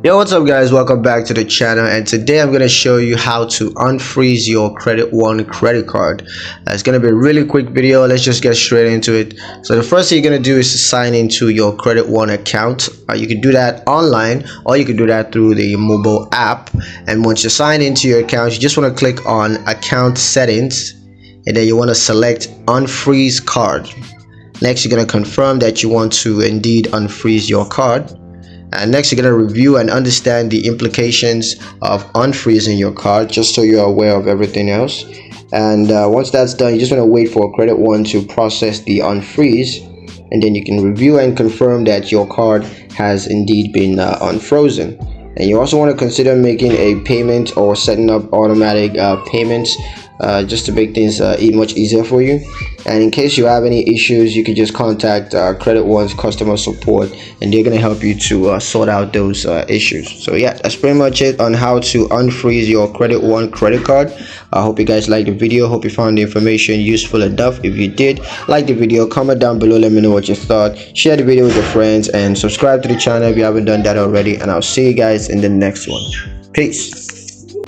Yo, what's up guys, welcome back to the channel, and today I'm going to show you how to unfreeze your Credit One credit card. It's going to be a really quick video. Let's just get straight into it. So the first thing you're going to do is to sign into your Credit One account. You can do that online, or you can do that through the mobile app. And once you sign into your account, you just want to click on account settings, and then you want to select unfreeze card. Next, you're going to confirm that you want to indeed unfreeze your card. And next, you're going to review and understand the implications of unfreezing your card, just so you're aware of everything else. And once that's done, you just want to wait for Credit One to process the unfreeze, and then you can review and confirm that your card has indeed been unfrozen. And you also want to consider making a payment or setting up automatic payments just to make things much easier for you. And in case you have any issues, you can just contact Credit One's customer support, and they're going to help you to sort out those issues. So yeah, that's pretty much it on how to unfreeze your Credit One credit card. I hope you guys liked the video. Hope you found the information useful enough. If you did, like the video, comment down below, let me know what you thought. Share the video with your friends and subscribe to the channel if you haven't done that already, and I'll see you guys in the next one. Peace.